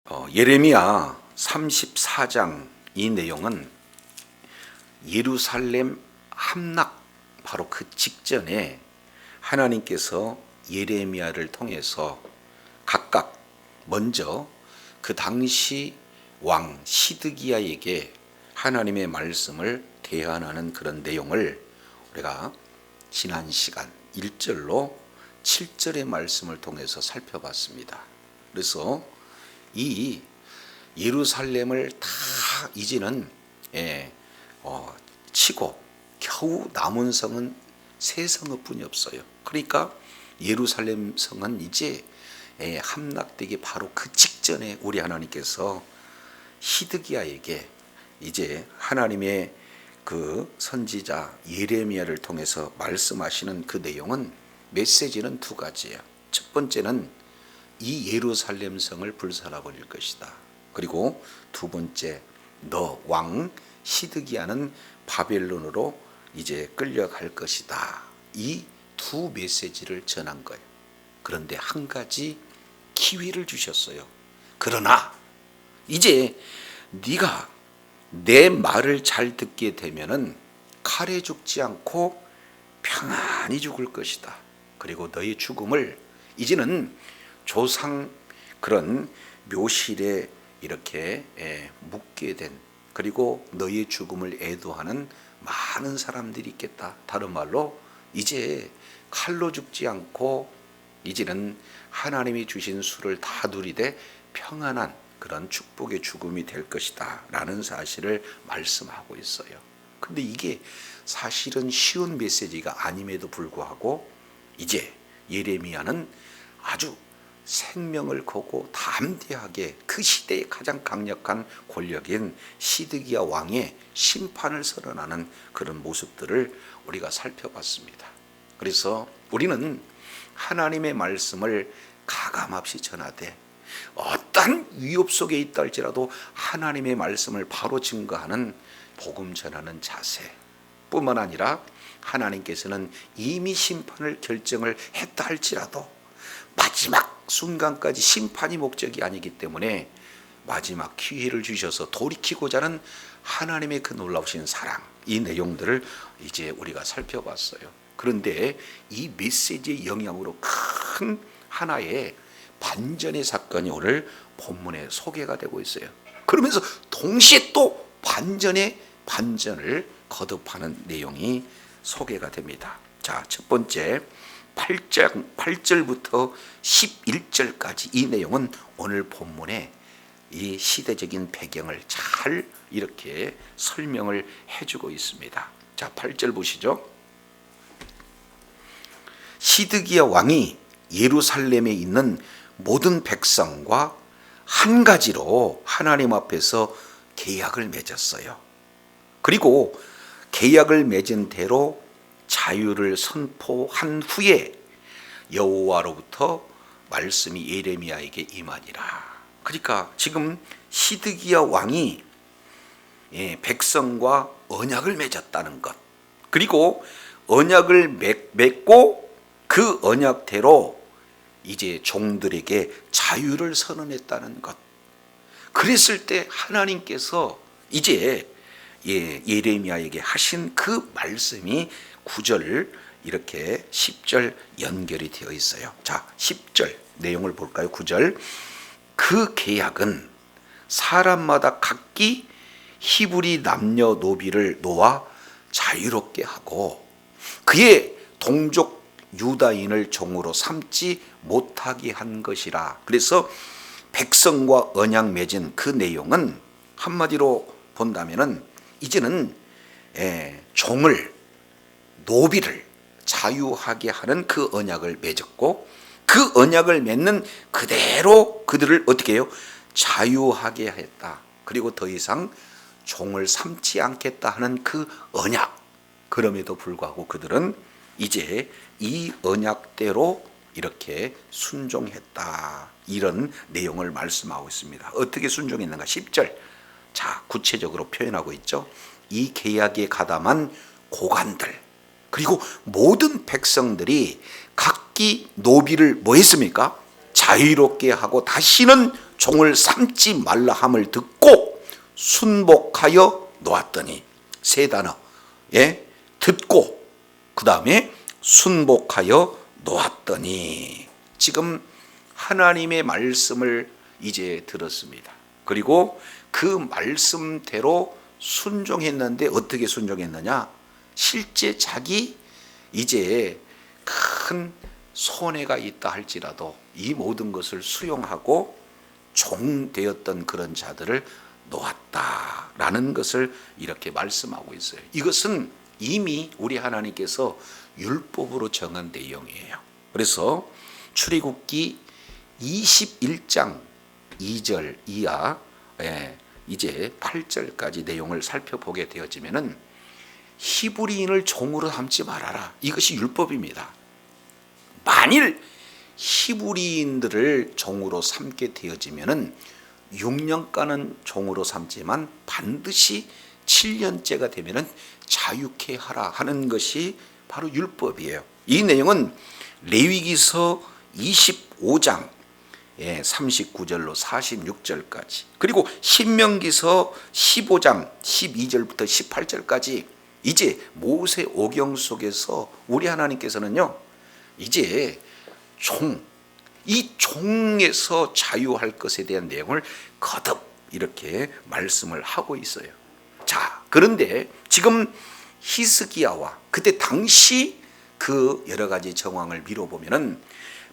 예레미야 34장 이 내용은 예루살렘 함락 바로 그 직전에 하나님께서 예레미야를 통해서 각각 먼저 그 당시 왕 시드기야에게 하나님의 말씀을 대언하는 그런 내용을 우리가 지난 시간 1절로 7절의 말씀을 통해서 살펴봤습니다. 그래서 이 예루살렘을 다 이제는 치고 겨우 남은 성은 세 성읍뿐이 없어요. 그러니까 예루살렘 성은 이제 함락되기 바로 그 직전에 우리 하나님께서 시드기야에게 이제 하나님의 그 선지자 예레미야를 통해서 말씀하시는 그 내용은 메시지는 두 가지예요. 첫 번째는 이 예루살렘 성을 불살라버릴 것이다. 그리고 두 번째, 너 왕 시드기야는 바벨론으로 이제 끌려갈 것이다. 이 두 메시지를 전한 거예요. 그런데 한 가지 기회를 주셨어요. 그러나 이제 네가 내 말을 잘 듣게 되면은 칼에 죽지 않고 평안히 죽을 것이다. 그리고 너의 죽음을 이제는 조상 그런 묘실에 이렇게 묻게 된, 그리고 너의 죽음을 애도하는 많은 사람들이 있겠다. 다른 말로 이제 칼로 죽지 않고 이제는 하나님이 주신 수를 다 누리되 평안한 그런 축복의 죽음이 될 것이다 라는 사실을 말씀하고 있어요. 근데 이게 사실은 쉬운 메시지가 아님에도 불구하고 이제 예레미야는 아주 생명을 걸고 담대하게 그 시대의 가장 강력한 권력인 시드기야 왕의 심판을 선언하는 그런 모습들을 우리가 살펴봤습니다. 그래서 우리는 하나님의 말씀을 가감없이 전하되 어떤 위협 속에 있다 할지라도 하나님의 말씀을 바로 증거하는 복음 전하는 자세 뿐만 아니라 하나님께서는 이미 심판을 결정을 했다 할지라도 마지막 순간까지 심판이 목적이 아니기 때문에 마지막 기회를 주셔서 돌이키고자 하는 하나님의 그 놀라우신 사랑, 이 내용들을 이제 우리가 살펴봤어요. 그런데 이 메시지의 영향으로 큰 하나의 반전의 사건이 오늘 본문에 소개가 되고 있어요. 그러면서 동시에 또 반전을 거듭하는 내용이 소개가 됩니다. 자, 첫 번째 8절부터 11절까지 이 내용은 오늘 본문의 이 시대적인 배경을 잘 이렇게 설명을 해주고 있습니다. 자, 8절 보시죠. 시드기야 왕이 예루살렘에 있는 모든 백성과 한 가지로 하나님 앞에서 계약을 맺었어요. 그리고 계약을 맺은 대로 자유를 선포한 후에 여호와로부터 말씀이 예레미야에게 임하니라. 그러니까 지금 시드기야 왕이 백성과 언약을 맺었다는 것, 그리고 언약을 맺고 그 언약대로 이제 종들에게 자유를 선언했다는 것. 그랬을 때 하나님께서 이제 예레미야에게 하신 그 말씀이 9절 이렇게 10절 연결이 되어 있어요. 자, 10절 내용을 볼까요? 9절. 그 계약은 사람마다 각기 히브리 남녀 노비를 놓아 자유롭게 하고 그의 동족 유다인을 종으로 삼지 못하게 한 것이라. 그래서 백성과 언약 맺은 그 내용은 한마디로 본다면은 이제는 종을, 노비를 자유하게 하는 그 언약을 맺었고 그 언약을 맺는 그대로 그들을 어떻게 해요? 자유하게 했다. 그리고 더 이상 종을 삼지 않겠다 하는 그 언약. 그럼에도 불구하고 그들은 이제 이 언약대로 이렇게 순종했다. 이런 내용을 말씀하고 있습니다. 어떻게 순종했는가? 10절. 자, 구체적으로 표현하고 있죠. 이 계약에 가담한 고관들, 그리고 모든 백성들이 각기 노비를 뭐 했습니까? 자유롭게 하고 다시는 종을 삼지 말라 함을 듣고 순복하여 놓았더니, 세 단어, 듣고 그 다음에 순복하여 놓았더니, 지금 하나님의 말씀을 이제 들었습니다. 그리고 그 말씀대로 순종했는데 어떻게 순종했느냐? 실제 자기 이제 큰 손해가 있다 할지라도 이 모든 것을 수용하고 종되었던 그런 자들을 놓았다라는 것을 이렇게 말씀하고 있어요. 이것은 이미 우리 하나님께서 율법으로 정한 내용이에요. 그래서 출애굽기 21장 2절 이하 이제 8절까지 내용을 살펴보게 되어지면은 히브리인을 종으로 삼지 말아라. 이것이 율법입니다. 만일 히브리인들을 종으로 삼게 되어지면은 6년간은 종으로 삼지만 반드시 7년째가 되면은 자유케 하라 하는 것이 바로 율법이에요. 이 내용은 레위기서 25장 39절로 46절까지, 그리고 신명기서 15장 12절부터 18절까지 이제 모세 오경 속에서 우리 하나님께서는요, 이제 이 종에서 자유할 것에 대한 내용을 거듭 이렇게 말씀을 하고 있어요. 자, 그런데 지금 히스기야와 그때 당시 그 여러 가지 정황을 미뤄보면은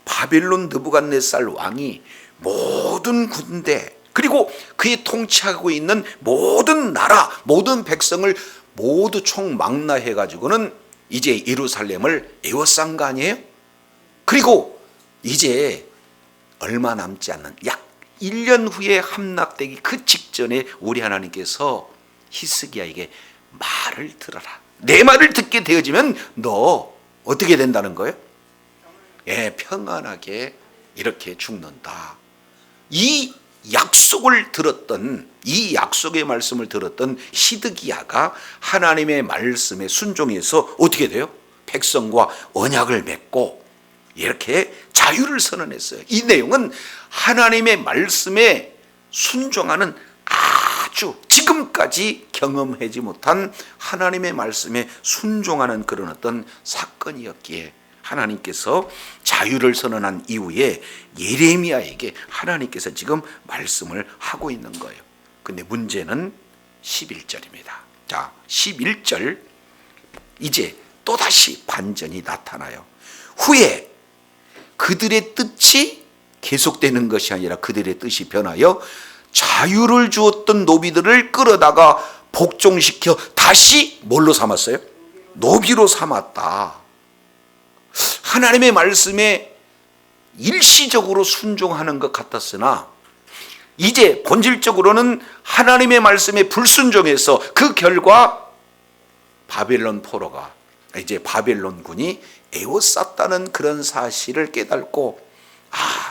바벨론 느부갓네살 왕이 모든 군대 그리고 그의 통치하고 있는 모든 나라 모든 백성을 모두 총망라해 가지고는 이제 예루살렘을 에워싼 거 아니에요? 그리고 이제 얼마 남지 않는 약 1년 후에 함락되기 그 직전에 우리 하나님께서 히스기야에게 말을 들어라. 내 말을 듣게 되어지면 너 어떻게 된다는 거예요? 평안하게 이렇게 죽는다. 이 약속을 들었던, 이 약속의 말씀을 들었던 시드기야가 하나님의 말씀에 순종해서 어떻게 돼요? 백성과 언약을 맺고 이렇게 자유를 선언했어요. 이 내용은 하나님의 말씀에 순종하는 아주 지금까지 경험하지 못한 하나님의 말씀에 순종하는 그런 어떤 사건이었기에 하나님께서 자유를 선언한 이후에 예레미야에게 하나님께서 지금 말씀을 하고 있는 거예요. 근데 문제는 11절입니다. 자, 11절 이제 또다시 반전이 나타나요. 후에 그들의 뜻이 계속되는 것이 아니라 그들의 뜻이 변하여 자유를 주었던 노비들을 끌어다가 복종시켜 다시 뭘로 삼았어요? 노비로 삼았다. 하나님의 말씀에 일시적으로 순종하는 것 같았으나 이제 본질적으로는 하나님의 말씀에 불순종해서 그 결과 바벨론 포로가 이제 바벨론군이 에워쌌다는 그런 사실을 깨닫고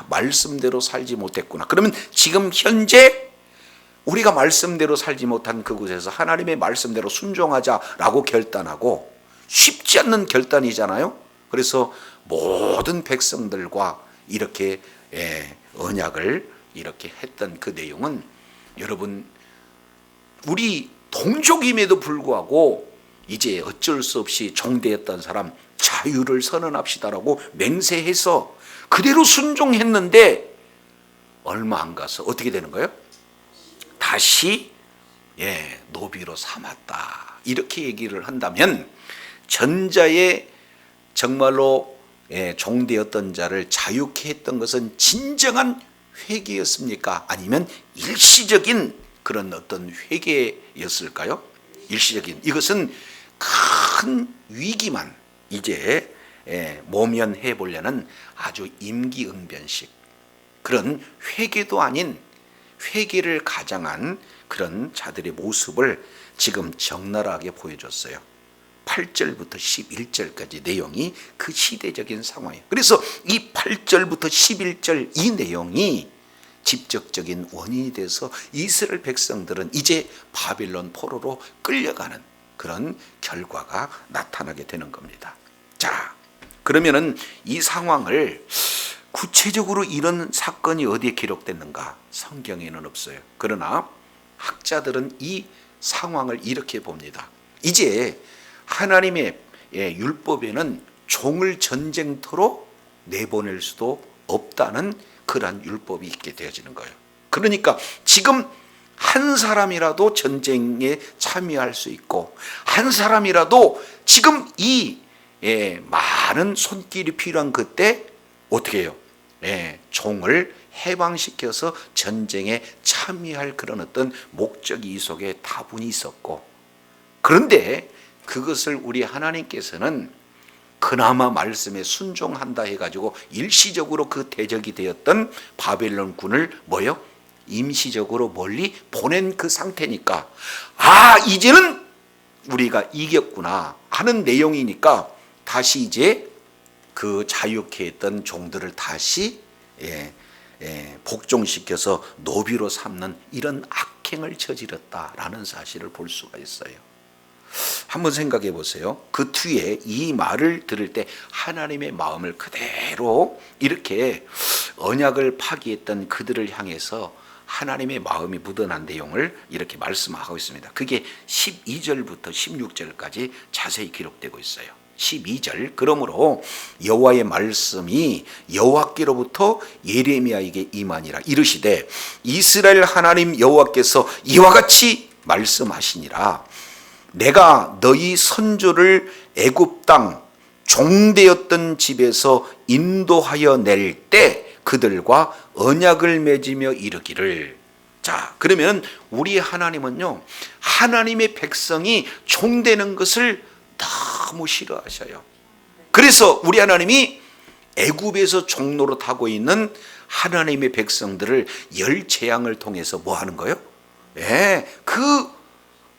말씀대로 살지 못했구나. 그러면 지금 현재 우리가 말씀대로 살지 못한 그곳에서 하나님의 말씀대로 순종하자라고 결단하고 쉽지 않는 결단이잖아요. 그래서 모든 백성들과 이렇게 언약을 이렇게 했던 그 내용은 여러분 우리 동족임에도 불구하고 이제 어쩔 수 없이 종되었던 사람 자유를 선언합시다라고 맹세해서 그대로 순종했는데 얼마 안 가서 어떻게 되는 거예요? 다시 노비로 삼았다. 이렇게 얘기를 한다면 전자의 정말로 종되었던 자를 자유케 했던 것은 진정한 회개였습니까? 아니면 일시적인 그런 어떤 회개였을까요? 일시적인. 이것은 큰 위기만 이제 모면해 보려는 아주 임기응변식 그런 회개도 아닌 회개를 가장한 그런 자들의 모습을 지금 적나라하게 보여줬어요. 8절부터 11절까지 내용이 그 시대적인 상황이에요. 그래서 이 8절부터 11절 이 내용이 직접적인 원인이 돼서 이스라엘 백성들은 이제 바빌론 포로로 끌려가는 그런 결과가 나타나게 되는 겁니다. 자, 그러면은 이 상황을 구체적으로 이런 사건이 어디에 기록됐는가? 성경에는 없어요. 그러나 학자들은 이 상황을 이렇게 봅니다. 이제 하나님의 율법에는 종을 전쟁터로 내보낼 수도 없다는 그러한 율법이 있게 되어지는 거예요. 그러니까 지금 한 사람이라도 전쟁에 참여할 수 있고, 한 사람이라도 지금 이 많은 손길이 필요한 그때 어떻게 해요? 종을 해방시켜서 전쟁에 참여할 그런 어떤 목적이 이 속에 다분히 있었고, 그런데 그것을 우리 하나님께서는 그나마 말씀에 순종한다 해가지고 일시적으로 그 대적이 되었던 바벨론 군을 뭐요? 임시적으로 멀리 보낸 그 상태니까, 이제는 우리가 이겼구나 하는 내용이니까 다시 이제 그 자유케 했던 종들을 다시 복종시켜서 노비로 삼는 이런 악행을 저질렀다라는 사실을 볼 수가 있어요. 한번 생각해 보세요. 그 뒤에 이 말을 들을 때 하나님의 마음을 그대로 이렇게 언약을 파기했던 그들을 향해서 하나님의 마음이 묻어난 내용을 이렇게 말씀하고 있습니다. 그게 12절부터 16절까지 자세히 기록되고 있어요. 12절, 그러므로 여호와의 말씀이 여호와께로부터 예레미야에게 임하니라. 이르시되 이스라엘 하나님 여호와께서 이와 같이 말씀하시니라. 내가 너희 선조를 애굽 땅 종되었던 집에서 인도하여 낼 때 그들과 언약을 맺으며 이르기를. 자, 그러면 우리 하나님은요, 하나님의 백성이 종되는 것을 너무 싫어하셔요. 그래서 우리 하나님이 애굽에서 종노릇하고 있는 하나님의 백성들을 열 재앙을 통해서 뭐 하는 거예요? 그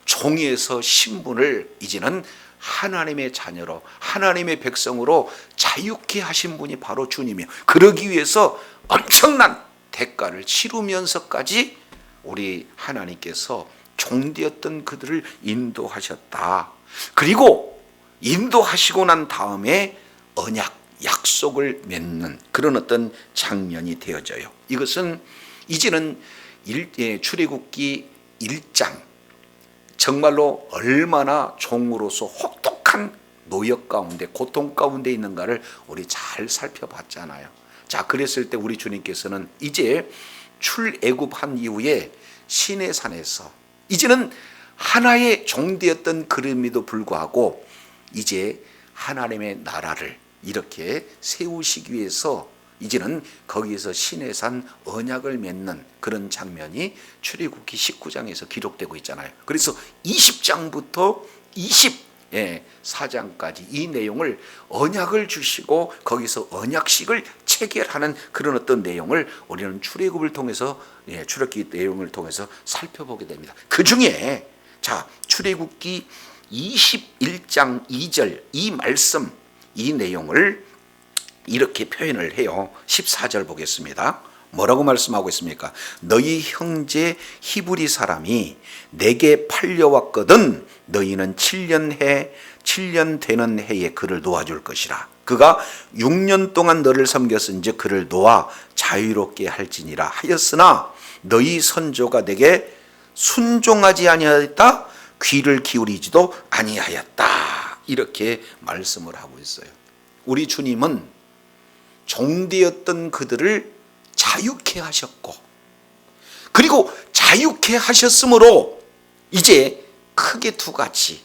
종에서 신분을 이제는 하나님의 자녀로, 하나님의 백성으로 자유케 하신 분이 바로 주님이에요. 그러기 위해서 엄청난 대가를 치르면서까지 우리 하나님께서 종되었던 그들을 인도하셨다. 그리고 인도하시고 난 다음에 언약, 약속을 맺는 그런 어떤 장면이 되어져요. 이것은 이제는 출애굽기 1장, 정말로 얼마나 종으로서 혹독한 노역 가운데, 고통 가운데 있는가를 우리 잘 살펴봤잖아요. 자, 그랬을 때 우리 주님께서는 이제 출애굽한 이후에 시내산에서 이제는 하나의 종되었던 그림에도 불구하고 이제 하나님의 나라를 이렇게 세우시기 위해서 이제는 거기에서 시내산 언약을 맺는 그런 장면이 출애굽기 19장에서 기록되고 있잖아요. 그래서 20장부터 24장까지 이 내용을 언약을 주시고 거기서 언약식을 체결하는 그런 어떤 내용을 우리는 출애굽을 통해서, 출애굽기 내용을 통해서 살펴보게 됩니다. 그 중에 자, 출애굽기 21장 2절 이 말씀, 이 내용을 이렇게 표현을 해요. 14절 보겠습니다. 뭐라고 말씀하고 있습니까? 너희 형제 히브리 사람이 내게 팔려왔거든 너희는 7년 되는 해에 그를 놓아줄 것이라. 그가 6년 동안 너를 섬겼은즉 그를 놓아 자유롭게 할지니라 하였으나 너희 선조가 내게 순종하지 아니하였다, 귀를 기울이지도 아니하였다. 이렇게 말씀을 하고 있어요. 우리 주님은 종되었던 그들을 자유케 하셨고, 그리고 자유케 하셨으므로 이제 크게 두 가지,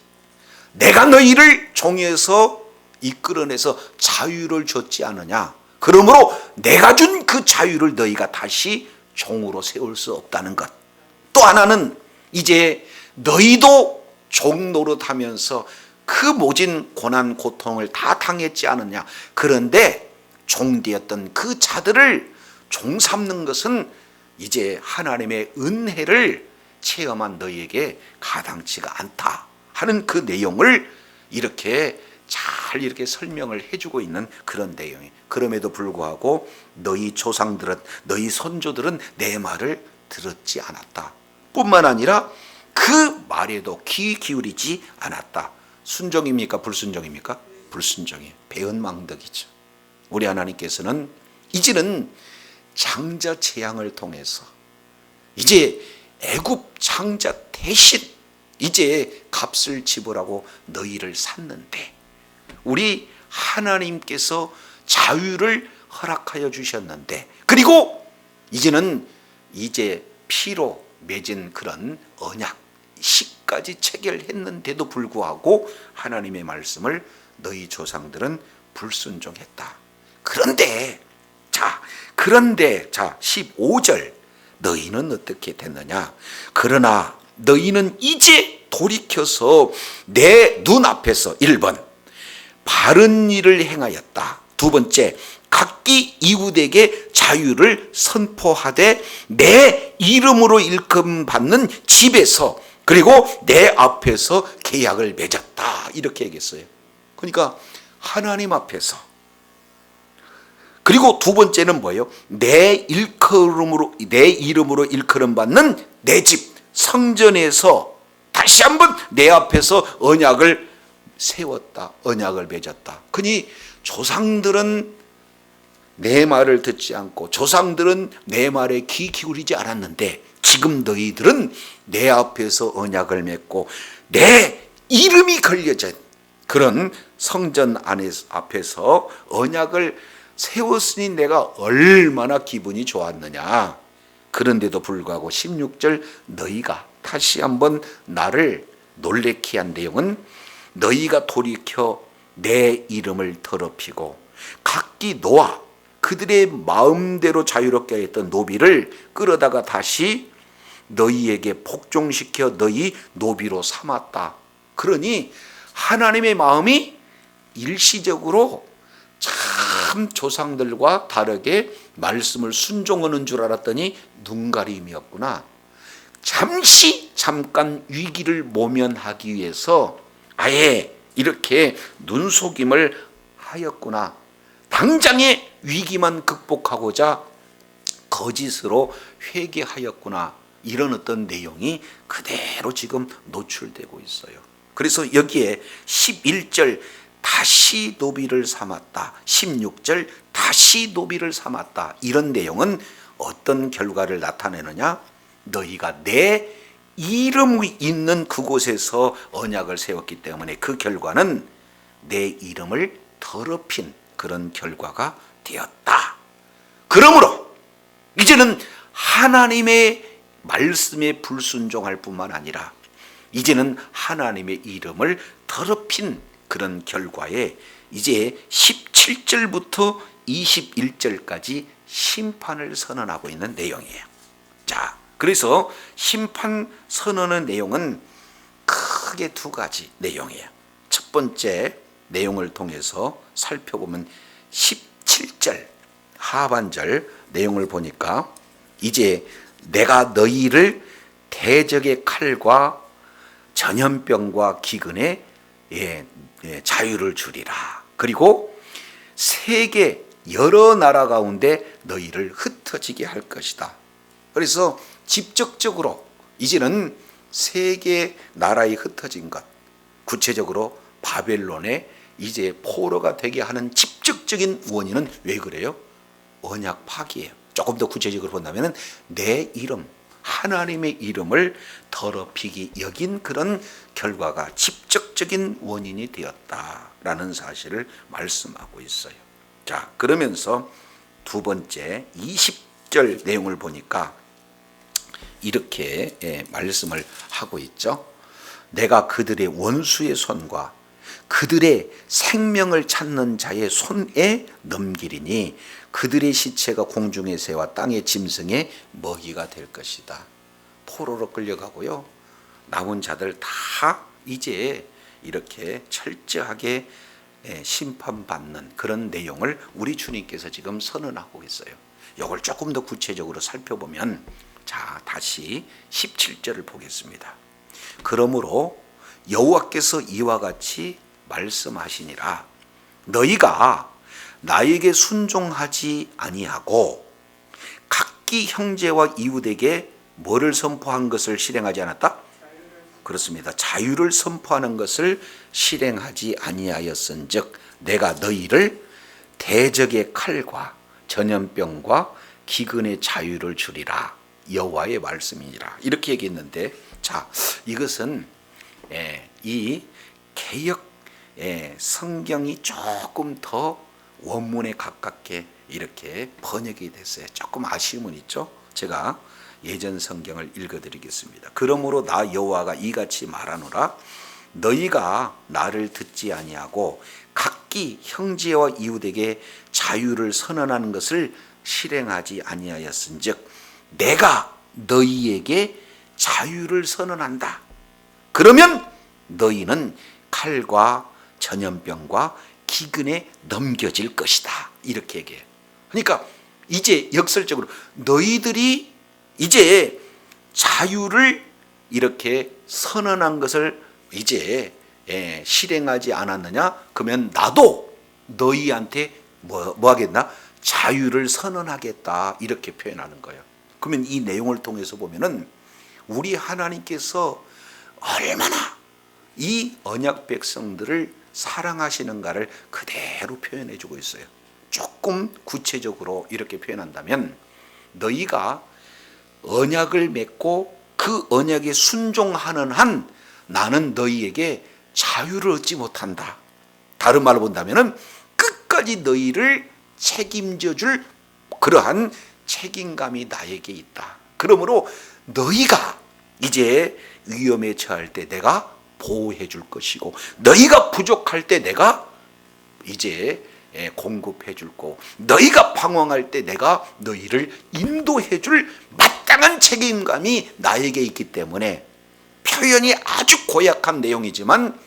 내가 너희를 종에서 이끌어내서 자유를 줬지 않느냐, 그러므로 내가 준 그 자유를 너희가 다시 종으로 세울 수 없다는 것. 또 하나는 이제 너희도 종 노릇하면서 그 모진 고난 고통을 다 당했지 않느냐, 그런데 종되었던 그 자들을 종 삼는 것은 이제 하나님의 은혜를 체험한 너희에게 가당치가 않다 하는 그 내용을 이렇게 잘 이렇게 설명을 해주고 있는 그런 내용이. 그럼에도 불구하고 너희 조상들은, 너희 선조들은 내 말을 들었지 않았다 뿐만 아니라 그 말에도 귀 기울이지 않았다. 순종입니까? 불순종입니까? 불순종이에요. 배은망덕이죠. 우리 하나님께서는 이제는 장자 재앙을 통해서 이제 애굽 장자 대신 이제 값을 지불하고 너희를 샀는데, 우리 하나님께서 자유를 허락하여 주셨는데, 그리고 이제는 이제 피로 맺은 그런 언약 시까지 체결했는데도 불구하고 하나님의 말씀을 너희 조상들은 불순종했다. 그런데 15절 너희는 어떻게 됐느냐? 그러나 너희는 이제 돌이켜서 내 눈앞에서 1번 바른 일을 행하였다. 두 번째, 각기 이웃에게 자유를 선포하되 내 이름으로 일컬음받는 집에서, 그리고 내 앞에서 계약을 맺었다. 이렇게 얘기했어요. 그러니까 하나님 앞에서. 그리고 두 번째는 뭐예요? 내 이름으로 일컬음받는 내 집, 성전에서 다시 한번 내 앞에서 언약을 세웠다. 언약을 맺었다. 그니 조상들은 내 말을 듣지 않고 조상들은 내 말에 귀 기울이지 않았는데, 지금 너희들은 내 앞에서 언약을 맺고 내 이름이 걸려진 그런 성전 앞에서 언약을 세웠으니 내가 얼마나 기분이 좋았느냐. 그런데도 불구하고 16절 너희가 다시 한번 나를 놀래게 한 내용은, 너희가 돌이켜 내 이름을 더럽히고 각기 놓아 그들의 마음대로 자유롭게 했던 노비를 끌어다가 다시 너희에게 복종시켜 너희 노비로 삼았다. 그러니 하나님의 마음이 일시적으로 참 조상들과 다르게 말씀을 순종하는 줄 알았더니 눈가림이었구나. 잠깐 위기를 모면하기 위해서 아예 이렇게 눈속임을 하였구나. 당장의 위기만 극복하고자 거짓으로 회개하였구나. 이런 어떤 내용이 그대로 지금 노출되고 있어요. 그래서 여기에 11절 다시 노비를 삼았다, 16절 다시 노비를 삼았다, 이런 내용은 어떤 결과를 나타내느냐? 너희가 내 이름이 있는 그곳에서 언약을 세웠기 때문에 그 결과는 내 이름을 더럽힌 그런 결과가 되었다. 그러므로 이제는 하나님의 말씀에 불순종할 뿐만 아니라 이제는 하나님의 이름을 더럽힌 그런 결과에 이제 17절부터 21절까지 심판을 선언하고 있는 내용이에요. 자, 그래서 심판 선언의 내용은 크게 두 가지 내용이에요. 첫 번째 내용을 통해서 살펴보면 17절 하반절 내용을 보니까 이제 내가 너희를 대적의 칼과 전염병과 기근에 자유를 주리라. 그리고 세계 여러 나라 가운데 너희를 흩어지게 할 것이다. 그래서 직접적으로 이제는 세계 나라에 흩어진 것, 구체적으로 바벨론에 이제 포로가 되게 하는 직접적인 원인은 왜 그래요? 언약 파기예요. 조금 더 구체적으로 본다면 내 이름, 하나님의 이름을 더럽히기 여긴 그런 결과가 직접적인 원인이 되었다라는 사실을 말씀하고 있어요. 자, 그러면서 두 번째 20절 내용을 보니까 이렇게 말씀을 하고 있죠. 내가 그들의 원수의 손과 그들의 생명을 찾는 자의 손에 넘기리니 그들의 시체가 공중의 새와 땅의 짐승의 먹이가 될 것이다. 포로로 끌려가고요. 남은 자들 다 이제 이렇게 철저하게 심판받는 그런 내용을 우리 주님께서 지금 선언하고 있어요. 이걸 조금 더 구체적으로 살펴보면, 자, 다시 17절을 보겠습니다. 그러므로 여호와께서 이와 같이 말씀하시니라. 너희가 나에게 순종하지 아니하고 각기 형제와 이웃에게 뭐를 선포한 것을 실행하지 않았다? 그렇습니다. 자유를 선포하는 것을 실행하지 아니하였은즉 내가 너희를 대적의 칼과 전염병과 기근의 자유를 주리라. 여호와의 말씀이니라. 이렇게 얘기했는데, 자, 이것은 이 개역 성경이 조금 더 원문에 가깝게 이렇게 번역이 됐어요. 조금 아쉬움은 있죠. 제가 예전 성경을 읽어드리겠습니다. 그러므로 나 여호와가 이같이 말하노라. 너희가 나를 듣지 아니하고 각기 형제와 이웃에게 자유를 선언하는 것을 실행하지 아니하였은즉 내가 너희에게 자유를 선언한다. 그러면 너희는 칼과 전염병과 기근에 넘겨질 것이다. 이렇게 얘기해요. 그러니까 이제 역설적으로 너희들이 이제 자유를 이렇게 선언한 것을 이제 실행하지 않았느냐? 그러면 나도 너희한테 뭐 하겠나? 자유를 선언하겠다. 이렇게 표현하는 거예요. 그러면 이 내용을 통해서 보면은 우리 하나님께서 얼마나 이 언약 백성들을 사랑하시는가를 그대로 표현해 주고 있어요. 조금 구체적으로 이렇게 표현한다면 너희가 언약을 맺고 그 언약에 순종하는 한 나는 너희에게 자유를 얻지 못한다. 다른 말로 본다면 끝까지 너희를 책임져 줄 그러한 책임감이 나에게 있다. 그러므로 너희가 이제 위험에 처할 때 내가 보호해 줄 것이고 너희가 부족할 때 내가 이제 공급해 줄 거고 너희가 방황할 때 내가 너희를 인도해 줄 마땅한 책임감이 나에게 있기 때문에 표현이 아주 고약한 내용이지만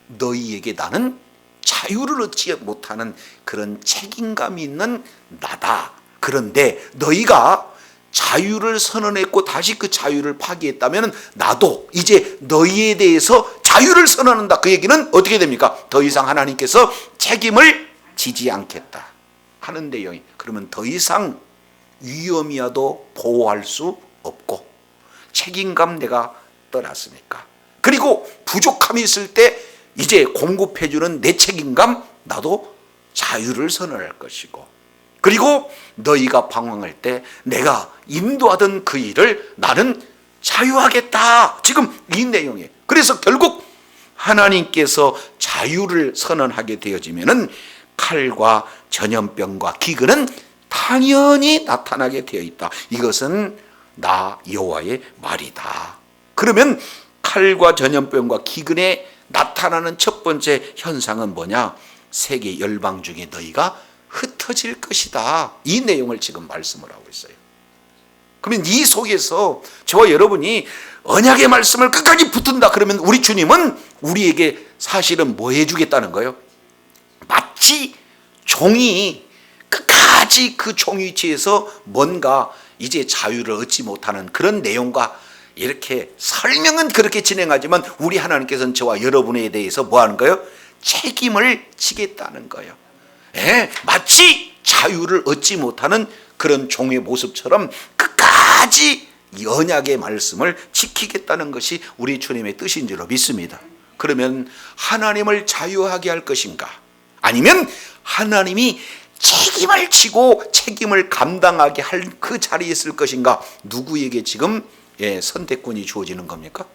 너희에게 나는 자유를 얻지 못하는 그런 책임감이 있는 나다. 그런데 너희가 자유를 선언했고 다시 그 자유를 파기했다면 나도 이제 너희에 대해서 자유를 선언한다. 그 얘기는 어떻게 됩니까? 더 이상 하나님께서 책임을 지지 않겠다 하는 내용이. 그러면 더 이상 위험이야도 보호할 수 없고 책임감 내가 떠났으니까. 그리고 부족함이 있을 때 이제 공급해주는 내 책임감 나도 자유를 선언할 것이고 그리고 너희가 방황할 때 내가 인도하던 그 일을 나는 자유하겠다. 지금 이 내용이에요. 그래서 결국 하나님께서 자유를 선언하게 되어지면은 칼과 전염병과 기근은 당연히 나타나게 되어 있다. 이것은 나 여호와의 말이다. 그러면 칼과 전염병과 기근에 나타나는 첫 번째 현상은 뭐냐? 세계 열방 중에 너희가 흩어질 것이다. 이 내용을 지금 말씀을 하고 있어요. 그러면 이 속에서 저와 여러분이 언약의 말씀을 끝까지 붙든다. 그러면 우리 주님은 우리에게 사실은 뭐 해주겠다는 거예요? 마치 종이 끝까지 그 종 위치에서 뭔가 이제 자유를 얻지 못하는 그런 내용과 이렇게 설명은 그렇게 진행하지만 우리 하나님께서는 저와 여러분에 대해서 뭐 하는 거예요? 책임을 지겠다는 거예요. 마치 자유를 얻지 못하는 그런 종의 모습처럼 끝까지 이 언약의 말씀을 지키겠다는 것이 우리 주님의 뜻인 줄로 믿습니다. 그러면 하나님을 자유하게 할 것인가? 아니면 하나님이 책임을 지고 책임을 감당하게 할 그 자리에 있을 것인가? 누구에게 지금 선택권이 주어지는 겁니까?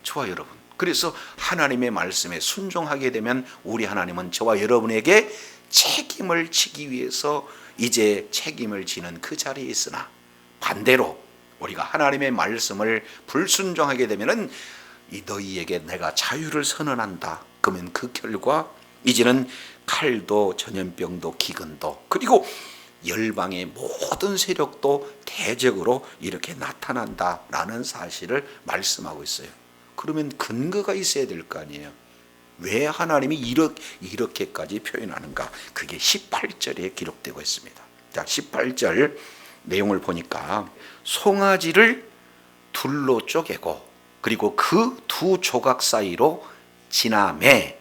저와 여러분. 그래서 하나님의 말씀에 순종하게 되면 우리 하나님은 저와 여러분에게 책임을 지기 위해서 이제 책임을 지는 그 자리에 있으나 반대로 우리가 하나님의 말씀을 불순종하게 되면은 이 너희에게 내가 자유를 선언한다. 그러면 그 결과 이제는 칼도 전염병도 기근도 그리고 열방의 모든 세력도 대적으로 이렇게 나타난다라는 사실을 말씀하고 있어요. 그러면 근거가 있어야 될 거 아니에요. 왜 하나님이 이렇게까지 표현하는가? 그게 18절에 기록되고 있습니다. 자, 18절 내용을 보니까 송아지를 둘로 쪼개고 그리고 그 두 조각 사이로 지나매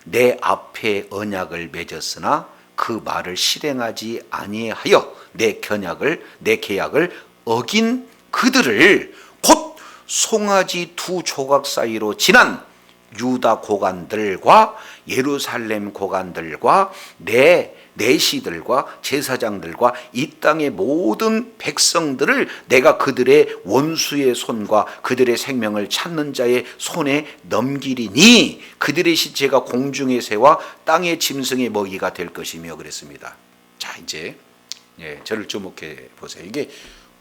내 앞에 언약을 맺었으나 그 말을 실행하지 아니하여 내 계약을 어긴 그들을 곧 송아지 두 조각 사이로 지난 유다 고관들과 예루살렘 고관들과 내 내시들과 제사장들과 이 땅의 모든 백성들을 내가 그들의 원수의 손과 그들의 생명을 찾는 자의 손에 넘기리니 그들의 시체가 공중의 새와 땅의 짐승의 먹이가 될 것이며 그랬습니다. 자, 이제 저를 주목해 보세요. 이게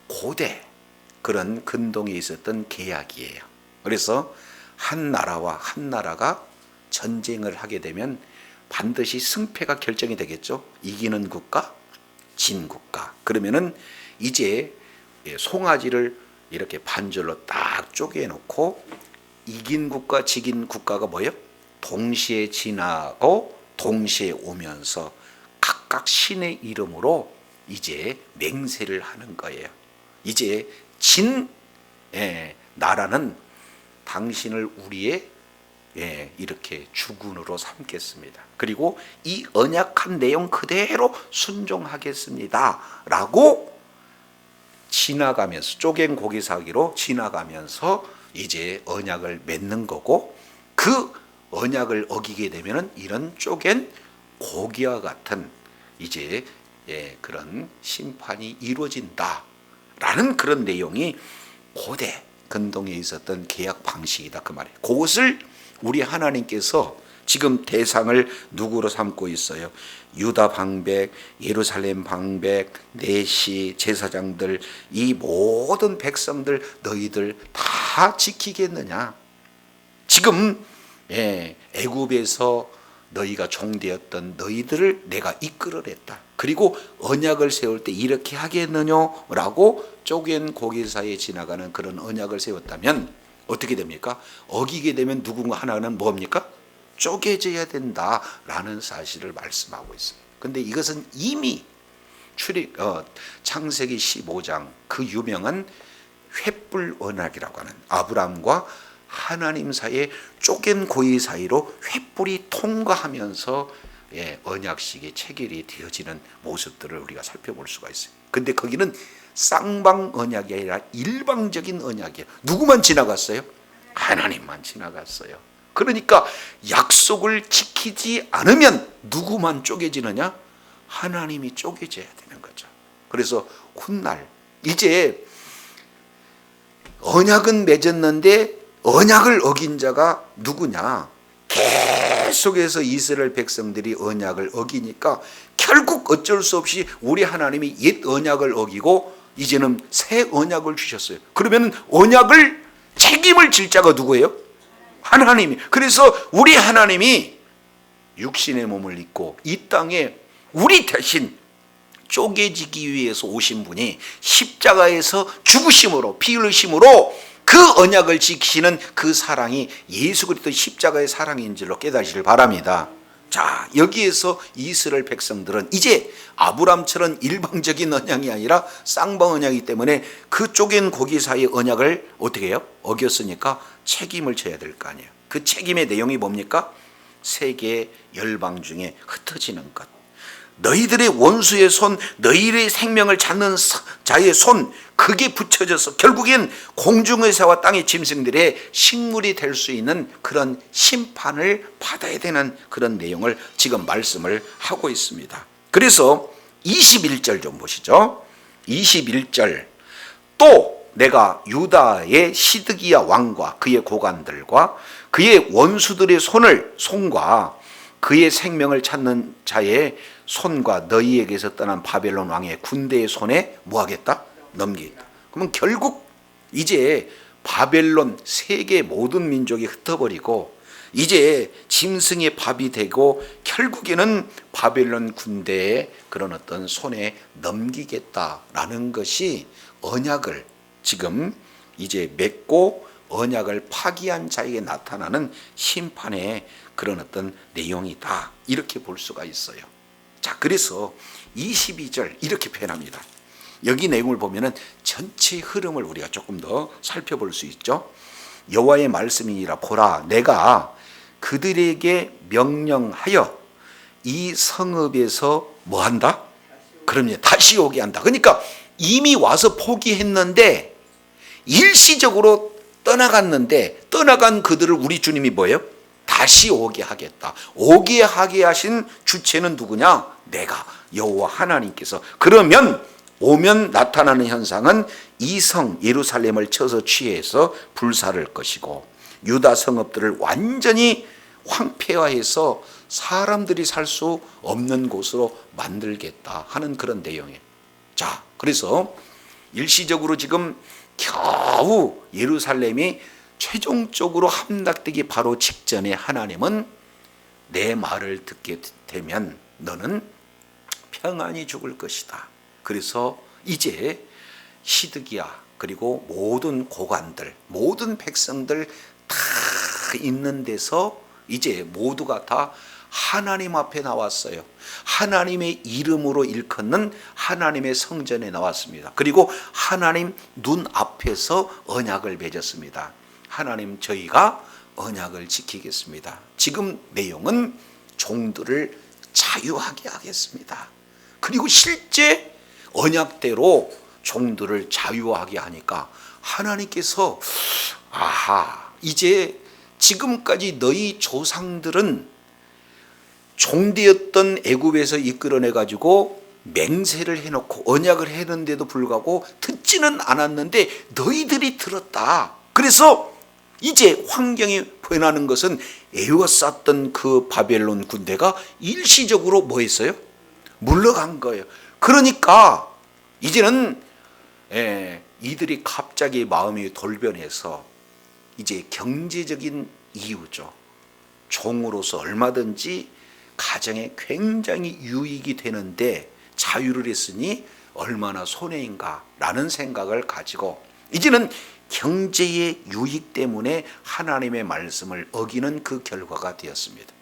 고대 그런 근동에 있었던 계약이에요. 그래서 한 나라와 한 나라가 전쟁을 하게 되면 반드시 승패가 결정이 되겠죠. 이기는 국가, 진 국가. 그러면은 이제 송아지를 이렇게 반절로 딱 쪼개놓고 이긴 국가, 지긴 국가가 뭐예요? 동시에 지나고 동시에 오면서 각각 신의 이름으로 이제 맹세를 하는 거예요. 이제 진 나라는 당신을 우리의 이렇게 주군으로 삼겠습니다. 그리고 이 언약한 내용 그대로 순종하겠습니다 라고 지나가면서 쪼갠 고기 사기로 지나가면서 이제 언약을 맺는 거고, 그 언약을 어기게 되면은 이런 쪼갠 고기와 같은 이제 그런 심판이 이루어진다라는 그런 내용이 고대 근동에 있었던 계약 방식이다 그 말이에요. 그것을 우리 하나님께서 지금 대상을 누구로 삼고 있어요? 유다 방백, 예루살렘 방백, 내시, 제사장들, 이 모든 백성들 너희들 다 지키겠느냐? 지금 애굽에서 너희가 종되었던 너희들을 내가 이끌어냈다. 그리고 언약을 세울 때 이렇게 하겠느냐라고 쪼갠 고기 사이에 지나가는 그런 언약을 세웠다면 어떻게 됩니까? 어기게 되면 누군가 하나는 뭡니까? 쪼개져야 된다라는 사실을 말씀하고 있습니다. 그런데 이것은 이미 창세기 15장 그 유명한 횃불 언약이라고 하는 아브라함과 하나님 사이에 쪼갠 고기 사이로 횃불이 통과하면서 언약식이 체결이 되어지는 모습들을 우리가 살펴볼 수가 있어요. 근데 거기는 쌍방 언약이 아니라 일방적인 언약이에요. 누구만 지나갔어요? 하나님만 지나갔어요. 그러니까 약속을 지키지 않으면 누구만 쪼개지느냐? 하나님이 쪼개져야 되는 거죠. 그래서 훗날 이제 언약은 맺었는데 언약을 어긴 자가 누구냐? 계속해서 이스라엘 백성들이 언약을 어기니까 결국 어쩔 수 없이 우리 하나님이 옛 언약을 어기고 이제는 새 언약을 주셨어요. 그러면 언약을 책임을 질 자가 누구예요? 하나님이. 그래서 우리 하나님이 육신의 몸을 입고 이 땅에 우리 대신 쪼개지기 위해서 오신 분이 십자가에서 죽으심으로 피 흘리심으로 그 언약을 지키시는 그 사랑이 예수 그리스도 십자가의 사랑인 줄로 깨닫기를 바랍니다. 자, 여기에서 이스라엘 백성들은 이제 아브람처럼 일방적인 언약이 아니라 쌍방 언약이기 때문에 그 쪼갠 고기 사이의 언약을 어떻게 해요? 어겼으니까 책임을 져야 될 거 아니에요. 그 책임의 내용이 뭡니까? 세계 열방 중에 흩어지는 것. 너희들의 원수의 손, 너희의 생명을 찾는 자의 손, 그게 붙여져서 결국엔 공중의 새와 땅의 짐승들의 식물이 될 수 있는 그런 심판을 받아야 되는 그런 내용을 지금 말씀을 하고 있습니다. 그래서 21절 좀 보시죠. 21절 또 내가 유다의 시드기야 왕과 그의 고관들과 그의 원수들의 손과 그의 생명을 찾는 자의 손과 너희에게서 떠난 바벨론 왕의 군대의 손에 뭐하겠다? 넘기겠다. 그러면 결국 이제 바벨론 세계 모든 민족이 흩어버리고 이제 짐승의 밥이 되고 결국에는 바벨론 군대의 그런 어떤 손에 넘기겠다라는 것이 언약을 지금 이제 맺고 언약을 파기한 자에게 나타나는 심판의 그런 어떤 내용이다, 이렇게 볼 수가 있어요. 자, 그래서 22절 이렇게 표현합니다. 여기 내용을 보면은 전체 흐름을 우리가 조금 더 살펴볼 수 있죠. 여호와의 말씀이니라. 보라, 내가 그들에게 명령하여 이 성읍에서 뭐 한다? 그럼요, 다시 오게 한다. 그러니까 이미 와서 포기했는데 일시적으로 떠나갔는데 떠나간 그들을 우리 주님이 뭐예요? 다시 오게 하겠다. 오게 하게 하신 주체는 누구냐? 내가 여호와 하나님께서. 그러면 오면 나타나는 현상은 이 성 예루살렘을 쳐서 취해서 불사를 것이고 유다 성읍들을 완전히 황폐화해서 사람들이 살 수 없는 곳으로 만들겠다 하는 그런 내용이에요. 자, 그래서 일시적으로 지금 겨우 예루살렘이 최종적으로 함락되기 바로 직전에 하나님은 내 말을 듣게 되면 너는 평안히 죽을 것이다. 그래서 이제 시드기야 그리고 모든 고관들, 모든 백성들 다 있는 데서 이제 모두가 다 하나님 앞에 나왔어요. 하나님의 이름으로 일컫는 하나님의 성전에 나왔습니다. 그리고 하나님 눈 앞에서 언약을 맺었습니다. 하나님, 저희가 언약을 지키겠습니다. 지금 내용은 종들을 자유하게 하겠습니다. 그리고 실제 언약대로 종들을 자유하게 하니까 하나님께서 아하, 이제 지금까지 너희 조상들은 종되었던 애굽에서 이끌어내 가지고 맹세를 해놓고 언약을 했는데도 불구하고 듣지는 않았는데 너희들이 들었다. 그래서 이제 환경이 변하는 것은 에워쌌던 그 바벨론 군대가 일시적으로 뭐 했어요? 물러간 거예요. 그러니까 이제는 이들이 갑자기 마음이 돌변해서 이제 경제적인 이유죠. 종으로서 얼마든지 가정에 굉장히 유익이 되는데 자유를 했으니 얼마나 손해인가 라는 생각을 가지고 이제는 경제의 유익 때문에 하나님의 말씀을 어기는 그 결과가 되었습니다.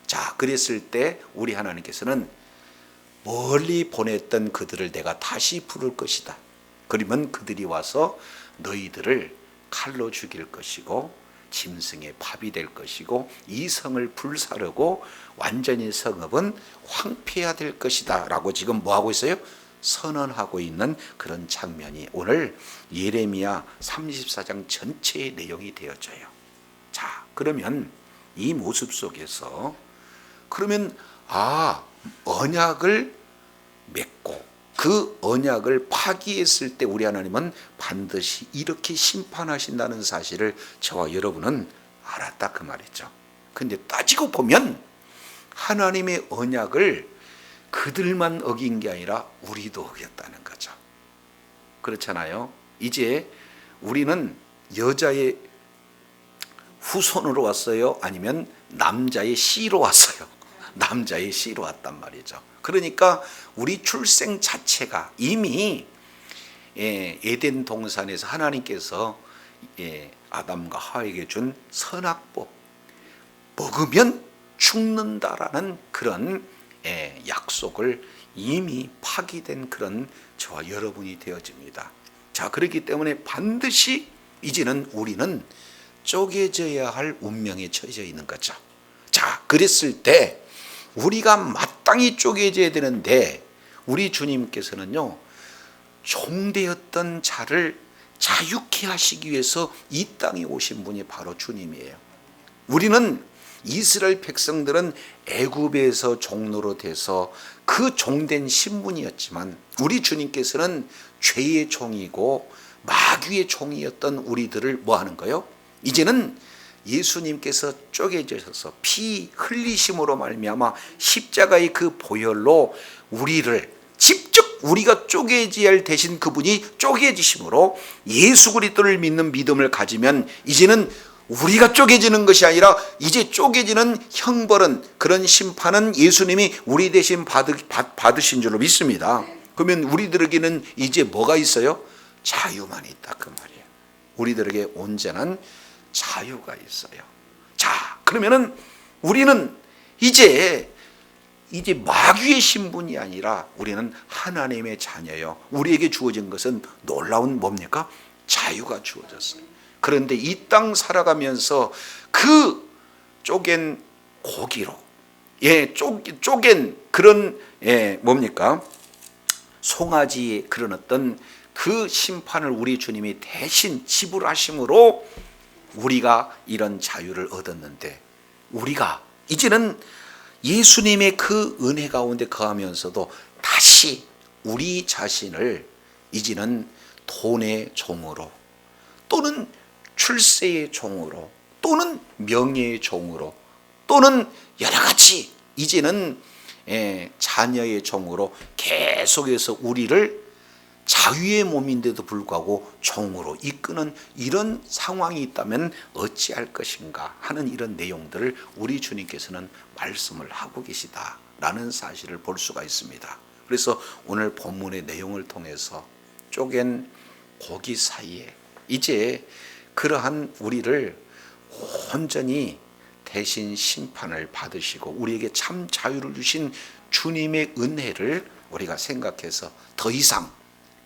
자, 그랬을 때 우리 하나님께서는 멀리 보냈던 그들을 내가 다시 부를 것이다. 그러면 그들이 와서 너희들을 칼로 죽일 것이고 짐승의 밥이 될 것이고 이 성을 불사르고 완전히 성읍은 황폐화될 것이다 라고 지금 뭐하고 있어요? 선언하고 있는 그런 장면이 오늘 예레미야 34장 전체의 내용이 되어져요. 자, 그러면 이 모습 속에서 그러면 언약을 맺고 그 언약을 파기했을 때 우리 하나님은 반드시 이렇게 심판하신다는 사실을 저와 여러분은 알았다 그 말이죠. 근데 따지고 보면 하나님의 언약을 그들만 어긴 게 아니라 우리도 어겼다는 거죠. 그렇잖아요. 이제 우리는 여자의 후손으로 왔어요? 아니면 남자의 씨로 왔어요? 남자의 씨로 왔단 말이죠. 그러니까 우리 출생 자체가 이미 에덴 동산에서 하나님께서 아담과 하와에게 준 선악법, 먹으면 죽는다라는 그런 약속을 이미 파기된 그런 저와 여러분이 되어집니다. 자, 그렇기 때문에 반드시 이제는 우리는 쪼개져야 할 운명에 처해져 있는 거죠. 자, 그랬을 때 우리가 마땅히 쪼개져야 되는데 우리 주님께서는요, 종되었던 자를 자유케 하시기 위해서 이 땅에 오신 분이 바로 주님이에요. 우리는 이스라엘 백성들은 애굽에서 종로로 돼서 그 종된 신분이었지만 우리 주님께서는 죄의 종이고 마귀의 종이었던 우리들을 뭐 하는 거요? 이제는 예수님께서 쪼개져서 피 흘리심으로 말미암아 십자가의 그 보혈로 우리를 직접 우리가 쪼개져야 할 대신 그분이 쪼개지심으로 예수 그리스도를 믿는 믿음을 가지면 이제는 우리가 쪼개지는 것이 아니라 이제 쪼개지는 형벌은, 그런 심판은 예수님이 우리 대신 받으신 줄로 믿습니다. 그러면 우리들에게는 이제 뭐가 있어요? 자유만 있다 그 말이에요. 우리들에게 온전한 자유가 있어요. 자, 그러면은 우리는 이제 마귀의 신분이 아니라 우리는 하나님의 자녀요. 우리에게 주어진 것은 놀라운 뭡니까? 자유가 주어졌어요. 그런데 이 땅 살아가면서 그 쪼갠 고기로, 쪼갠 그런 뭡니까? 송아지의 그런 어떤 그 심판을 우리 주님이 대신 지불하심으로 우리가 이런 자유를 얻었는데, 우리가 이제는 예수님의 그 은혜 가운데 거하면서도 다시 우리 자신을 이제는 돈의 종으로 또는 출세의 종으로 또는 명예의 종으로 또는 여러 가지 이제는 자녀의 종으로 계속해서 우리를 자유의 몸인데도 불구하고 종으로 이끄는 이런 상황이 있다면 어찌할 것인가 하는 이런 내용들을 우리 주님께서는 말씀을 하고 계시다라는 사실을 볼 수가 있습니다. 그래서 오늘 본문의 내용을 통해서 쪼갠 고기 사이에 이제 그러한 우리를 온전히 대신 심판을 받으시고 우리에게 참 자유를 주신 주님의 은혜를 우리가 생각해서 더 이상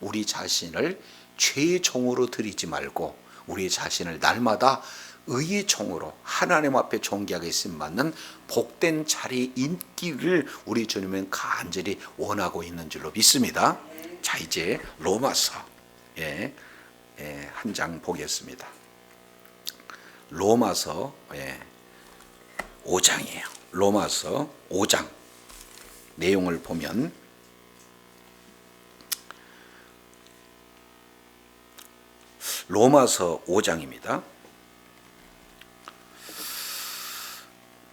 우리 자신을 죄의 종으로 드리지 말고 우리 자신을 날마다 의의 종으로 하나님 앞에 존귀하게 쓰임받는 복된 자리에 있기를 우리 주님은 간절히 원하고 있는 줄로 믿습니다. 자, 이제 로마서 한 장 보겠습니다. 로마서 5장이에요. 로마서 5장 내용을 보면 로마서 5장입니다.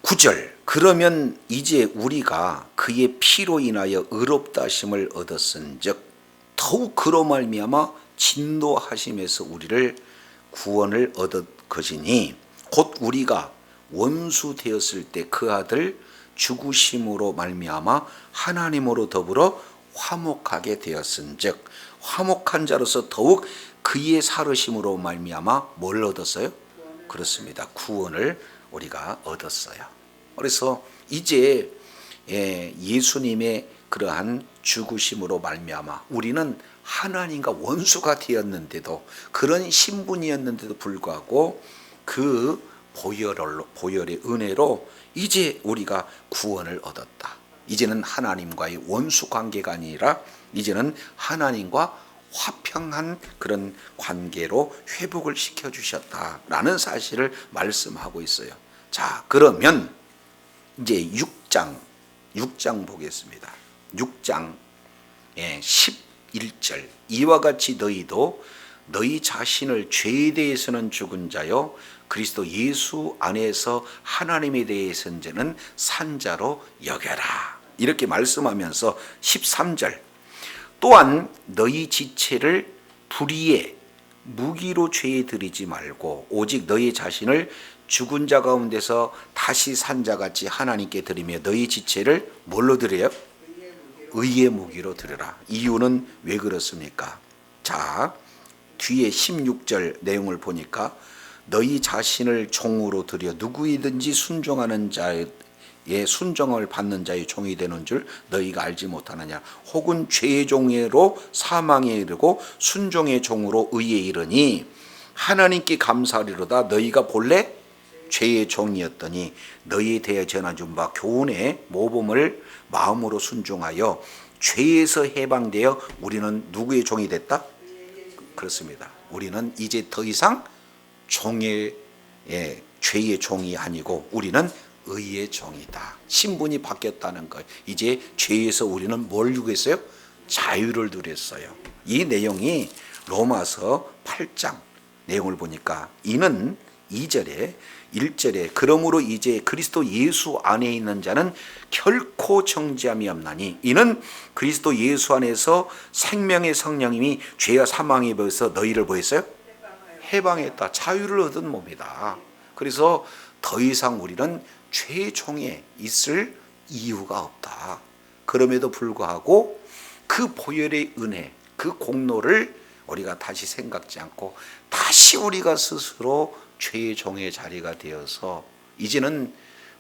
9절 그러면 이제 우리가 그의 피로 인하여 의롭다 하심을 얻었은즉 더욱 그로 말미암아 진노하심에서 우리를 구원을 얻었 것이니 곧 우리가 원수 되었을 때 그 아들 죽으심으로 말미암아 하나님으로 더불어 화목하게 되었은즉 화목한 자로서 더욱 그의 살으심으로 말미암아 뭘 얻었어요? 그렇습니다. 구원을 우리가 얻었어요. 그래서 이제 예수님의 그러한 죽으심으로 말미암아 우리는 하나님과 원수가 되었는데도 그런 신분이었는데도 불구하고 그 보혈의 은혜로 이제 우리가 구원을 얻었다. 이제는 하나님과의 원수 관계가 아니라 이제는 하나님과 화평한 그런 관계로 회복을 시켜주셨다라는 사실을 말씀하고 있어요. 자, 그러면 이제 6장 보겠습니다. 6장 11절 이와 같이 너희도 너희 자신을 죄에 대해서는 죽은 자요 그리스도 예수 안에서 하나님에 대해서는 산 자로 여겨라. 이렇게 말씀하면서 13절 또한 너희 지체를 불의의 무기로 죄에 들이지 말고 오직 너희 자신을 죽은 자 가운데서 다시 산 자같이 하나님께 드리며 너희 지체를 뭘로 드려요? 의의 무기로 드려라. 이유는 왜 그렇습니까? 자, 뒤에 16절 내용을 보니까 너희 자신을 종으로 드려 누구이든지 순종하는 자의 순종을 받는 자의 종이 되는 줄 너희가 알지 못하느냐. 혹은 죄의 종으로 사망에 이르고 순종의 종으로 의에 이르니 하나님께 감사하리로다. 너희가 본래 죄의 종이었더니 너희에 대해 전해준 바 교훈의 모범을 마음으로 순종하여 죄에서 해방되어 우리는 누구의 종이 됐다? 그렇습니다. 우리는 이제 더 이상 죄의 종이 아니고 우리는 의의 종이다. 신분이 바뀌었다는 거예요. 이제 죄에서 우리는 뭘 누렸어요? 자유를 누렸어요. 이 내용이 로마서 8장 내용을 보니까 이는 2절에 1절에 그러므로 이제 그리스도 예수 안에 있는 자는 결코 정죄함이 없나니 이는 그리스도 예수 안에서 생명의 성령님이 죄와 사망에 벌써 너희를 보였어요? 해방했다. 자유를 얻은 몸이다. 그래서 더 이상 우리는 죄의 종에 있을 이유가 없다. 그럼에도 불구하고 그 보혈의 은혜, 그 공로를 우리가 다시 생각지 않고 다시 우리가 스스로 죄의 종의 자리가 되어서 이제는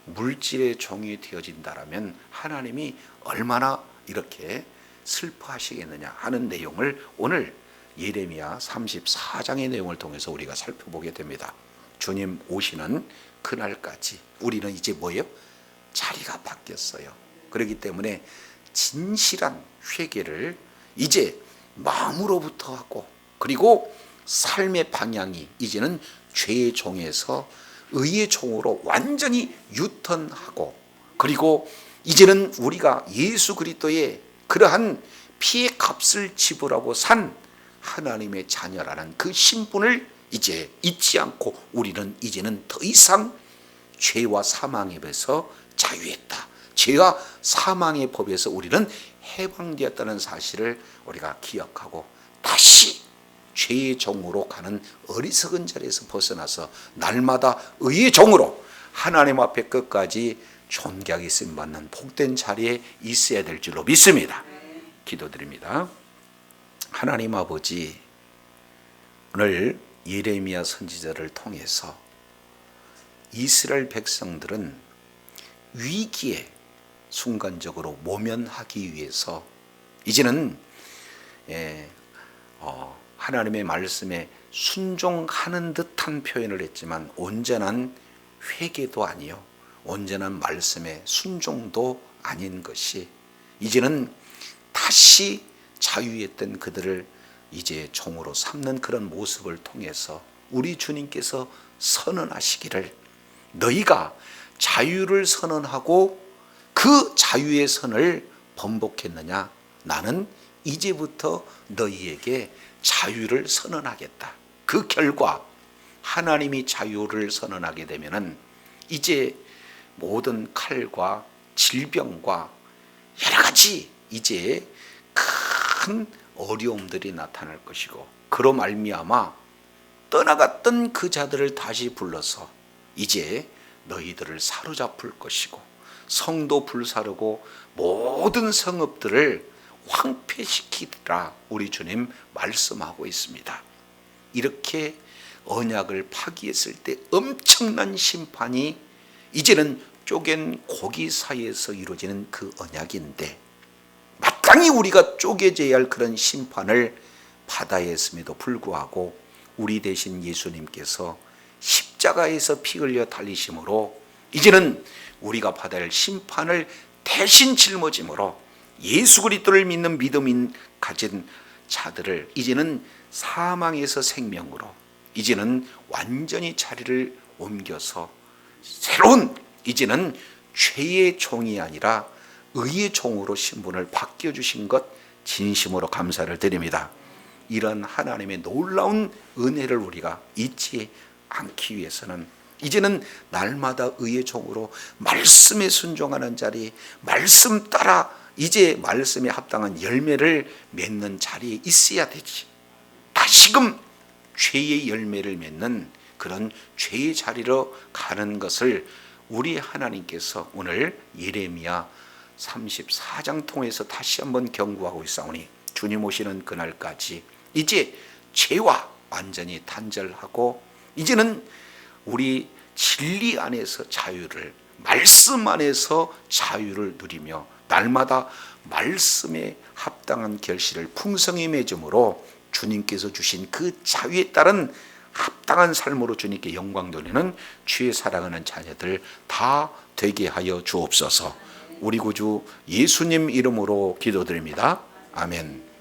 물질의 종이 되어진다라면 하나님이 얼마나 이렇게 슬퍼하시겠느냐 하는 내용을 오늘 예레미야 34장의 내용을 통해서 우리가 살펴보게 됩니다. 주님 오시는 그날까지 우리는 이제 뭐예요? 자리가 바뀌었어요. 그렇기 때문에 진실한 회개를 이제 마음으로부터 하고 그리고 삶의 방향이 이제는 죄의 종에서 의의 종으로 완전히 유턴하고 그리고 이제는 우리가 예수 그리스도의 그러한 피의 값을 지불하고 산 하나님의 자녀라는 그 신분을 이제 잊지 않고 우리는 이제는 더 이상 죄와 사망의 법에서 자유했다. 죄와 사망의 법에서 우리는 해방되었다는 사실을 우리가 기억하고 다시 죄의 종으로 가는 어리석은 자리에서 벗어나서 날마다 의의 종으로 하나님 앞에 끝까지 존귀하게 쓰임받는 복된 자리에 있어야 될 줄로 믿습니다. 기도드립니다. 하나님 아버지, 오늘 예레미야 선지자를 통해서 이스라엘 백성들은 위기에 순간적으로 모면하기 위해서 이제는 하나님의 말씀에 순종하는 듯한 표현을 했지만 온전한 회개도 아니요, 온전한 말씀의 순종도 아닌 것이 이제는 다시 자유했던 그들을 이제 종으로 삼는 그런 모습을 통해서 우리 주님께서 선언하시기를, 너희가 자유를 선언하고 그 자유의 선을 번복했느냐? 나는 이제부터 너희에게 자유를 선언하겠다. 그 결과 하나님이 자유를 선언하게 되면은 이제 모든 칼과 질병과 여러 가지 이제 큰 어려움들이 나타날 것이고, 그로 말미암아 떠나갔던 그 자들을 다시 불러서 이제 너희들을 사로잡을 것이고, 성도 불사르고 모든 성읍들을 황폐시키리라 우리 주님 말씀하고 있습니다. 이렇게 언약을 파기했을 때 엄청난 심판이 이제는 쪼갠 고기 사이에서 이루어지는 그 언약인데, 마땅히 우리가 쪼개져야 할 그런 심판을 받아야 했음에도 불구하고 우리 대신 예수님께서 십자가에서 피 흘려 달리심으로 이제는 우리가 받아야 할 심판을 대신 짊어짐으로 예수 그리스도를 믿는 믿음인 가진 자들을 이제는 사망에서 생명으로 이제는 완전히 자리를 옮겨서 새로운 이제는 죄의 종이 아니라 의의 종으로 신분을 바뀌어주신 것 진심으로 감사를 드립니다. 이런 하나님의 놀라운 은혜를 우리가 잊지 않기 위해서는 이제는 날마다 의의 종으로 말씀에 순종하는 자리, 말씀 따라 이제 말씀에 합당한 열매를 맺는 자리에 있어야 되지. 다시금 죄의 열매를 맺는 그런 죄의 자리로 가는 것을 우리 하나님께서 오늘 예레미야 34장 통해서 다시 한번 경고하고 있사오니, 주님 오시는 그날까지 이제 죄와 완전히 단절하고 이제는 우리 진리 안에서 자유를, 말씀 안에서 자유를 누리며 날마다 말씀에 합당한 결실을 풍성히 맺음으로 주님께서 주신 그 자유에 따른 합당한 삶으로 주님께 영광 돌리는 주의 사랑하는 자녀들 다 되게 하여 주옵소서. 우리 구주 예수님 이름으로 기도드립니다. 아멘.